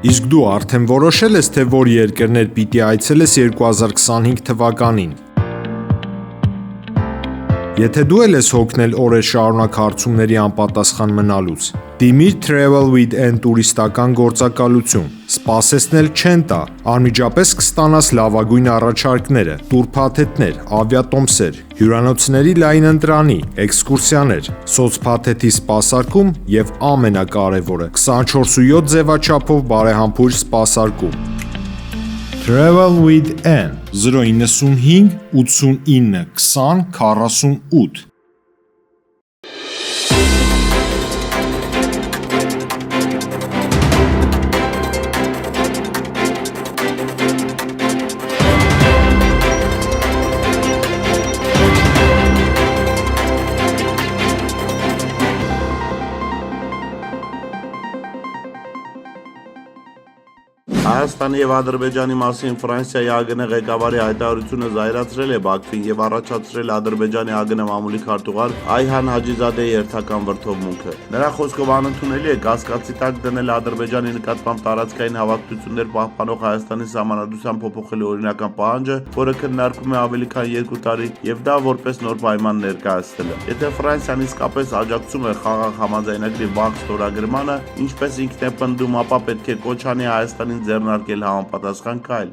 Իսկ դու արդեն որոշել ես, թե որ երկրներ պիտի այցելես 2025 թվականին։ Եթե դու էլ ես հոգնել օրեր շարունակ հարցումների անպատասխան մնալուց, դիմիր Travel with N տուրիստական գործակալություն, սպասեցնել չեն տա, անմիջապես կստանաս լավագույն առաջարկները, տուրփաթեթներ, ավիատոմսեր, հյուրանոցների լայն ընտրանի, էքսկուրսիաներ, սոցփաթեթի սպասարկում եւ ամենակարևորը 24/7 ձևաչափով բարեհամբույր սպասարկում։ Travel with N 095 89 20 48 Հայաստանի եւ Ադրբեջանի մասին Ֆրանսիայի ԱԳՆ ղեկավարի հայտարարությունը զայրացրել է Բաքվին եւ առաջացրել Ադրբեջանի ԱԳՆ մամուլի քարտուղար Այհան Հաջիզադեի երթական վրդովմունքը։ Նրա խոսքով անընդունելի է կասկածի տակ դնել Ադրբեջանի նկատմամբ տարածքային հավաքություններ պահպանող Հայաստանի սահմանադրության փոփոխելու օրինական պահանջը, որը քննարկում է ավելի քան 2 տարի եւ դա որպես նոր պայման ներկայացնել է։ Եթե Ֆրանսիան իսկապես աջակցում է խաղաղ համաձայնագրի վաղ ստորագրմանը, ինչպես ինքն է պնդում, ապա պետք է կոչ անի Հայաստանին ձեռնարկել համապատասխան քայլ։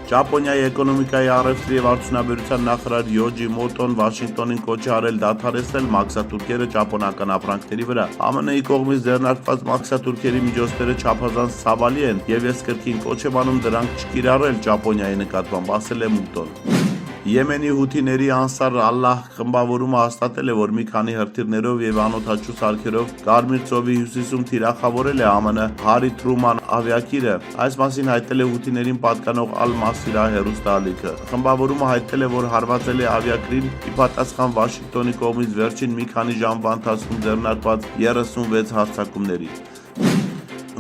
Ճապոնիայի էկոնոմիկայի առևտրի եւ արդյունաբերության նախարար Յոջի Մոտոն Վաշինգտոնին կոչ է արել դադարեցնել մաքսատուրքերը ճապոնական ապրանքների վրա։ ԱՄՆ-ի կողմից ձեռնարկված մաքսատուրքերի միջոցները չափազանց ցավալի են եւ ես կրկին կոչ եմ անում դրանք չկիրառել Ճապոնիայի նկատմամբ, ասել է Մոտոն։ Եմենի հութիների Անսար Ալլահ խմբավորումը հաստատել է, որ մի քանի հրթիռներով եւ անօդաչու սարքերով Կարմիր ծովի հյուսիսում թիրախավորել է ԱՄՆ Հարի Թրուման ավիակիրը։ Այս մասին հայտնել է հութիներին պատկանող Ալ-Մասիրա հեռուստաալիքը։ Խմբավորումը հայտնել է, որ հարվածել է ավիակրին ի պատասխան Վաշինգտոնի կողմից վերջին մի քանի ժամվա ընթացքում ձեռնարկված 36 հարձակումների։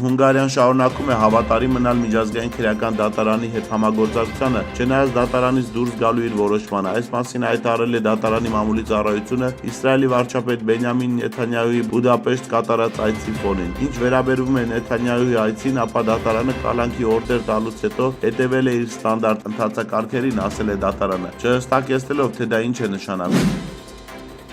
Հունգարիան շարունակում է հավատարիմ մնալ միջազգային քրեական դատարանի հետ համագործակցությանը, չնայած դատարանից դուրս գալու իր որոշմանը։ Այս մասին հայտարարել է դատարանի մամուլի ծառայությունը Իսրայելի վարչապետ Բենյամին Նեթանյահուի Բուդապեշտ կատարած այցի ֆոնին։ Ինչ վերաբերում է Նեթանյահուի այցին, ապա դատարանը կալանքի օրդեր տալուց հետո հետևել է իր ստանդարտ ընթացակարգերին, ասել է դատարանը, չհստակեցնելով, թե դա ինչ է նշանակում։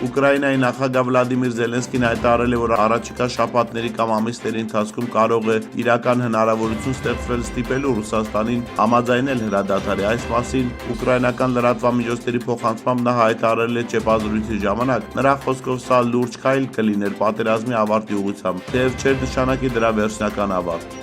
Ուկրաինայի նախագահ Վլադիմիր Զելենսկին հայտարարել է, որ առաջիկա շաբաթների կամ ամիսների ընթացքում կարող է իրական հնարավորություն ստեղծվել ստիպելու Ռուսաստանին համաձայնել հրադադարի։ Այս մասին ուկրաինական լրատվամիջոցների փոխանցմամբ նա հայտարարել է ճեպազրույցի ժամանակ։ Նրա խոսքով սա լուրջ քայլ կլիներ պատերազմի ավարտի ուղղությամբ, թեև չէր նշանակի դրա վերջնական ավարտ։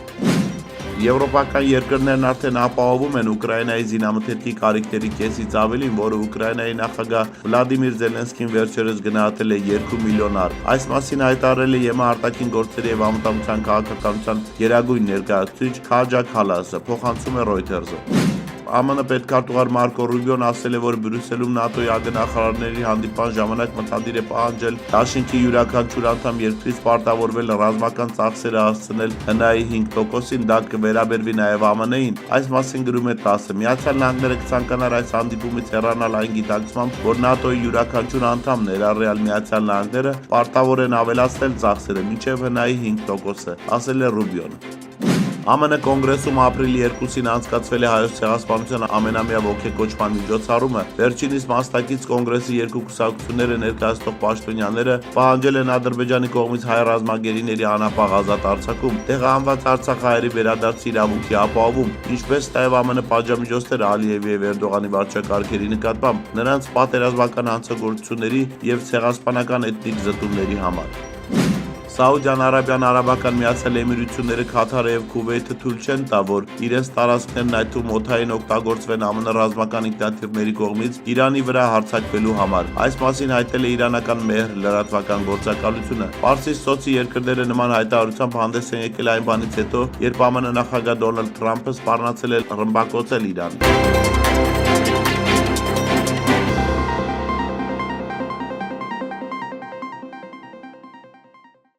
Եվրոպական երկրներն արդեն ապահովում են Ուկրաինայի զինամթերքի կարիքների կեսից ավելին, որը Ուկրաինայի նախագահ Վլադիմիր Զելենսկին վերջերս գնահատել է 2 միլիոն արկ։ Այս մասին հայտարարել է ԵՄ արտաքին գործերի եւ անվտանգության քաղաքականության գերագույն ներկայացուցիչ Քաջա Քալասը, փոխանցում է Reuters-ը։ ԱՄՆ պետքարտուղար Մարկո Ռուբիոն ասել է, որ Բրյուսելում ՆԱՏՕ-ի ԱԳՆ-նախարարների հանդիպման ժամանակ մտադիր է պահանջել դաշինքի յուրաքանչյուր անդամ երկրից պարտավորվել ռազմական ծախսերը հասցնել ՀՆԱ-ի 5%-ին, դա կվերաբերվի նաև ԱՄՆ-ին։ Այս մասին գրում է ՏԱՍՍ-ը։ Միացյալ Նահանգները կցանկանար այս հանդիպումից հեռանալ այն գիտակցմամբ, որ ՆԱՏՕ-ի յուրաքանչյուր անդամ, ներառյալ Միացյալ Նահանգները, պարտավոր են ավելացնել ծախսերը մինչև ՀՆԱ-ի 5%-ը, ասել է Ռուբիոն։ ԱՄՆ կոնգրեսում ապրիլի 2-ին անցկացվել է Հայոց ցեղասպանության ամենամյա ոգեկոչման միջոցառումը։ Վերջինիս մասնակից կոնգրեսի երկու կուսակցությունները ներկայացնող պաշտոնյաները պահանջել են Ադրբեջանի կողմից հայ ռազմագերիների անապահ ազատ արձակում, տեղահանված արցախահայերի վերադարձի իրավունքի ապահովում, ինչպես նաև ԱՄՆ պատժամիջոցները Ալիևի եւ Էրդողանի վարչակարգերի նկատմամբ նրանց պատերազմական հանցագործությունների եւ ցեղասպանական էթնիկ զտումների համար։ Սաուդյան Արաբիան, Արաբական Միացյալ Էմիրությունները, Քաթարը եւ Քուվեյթը թույլ չեն տա, որ իրենց տարածքներն այդ թվում օդային օգտագործվեն ԱՄՆ ռազմական ինքնաթիռների կողմից Իրանի վրա հարձակվելու համար։ Այս մասին հայտնել է իրանական Մեհր լրատվական գործակալությունը։ Պարսից ծոցի երկրները նման հայտարարությամբ հանդես են եկել այն բանից հետո, երբ ԱՄՆ նախագահ Դոնալդ Թրամփը սպառնացել է ռմբակոծել Իրանին։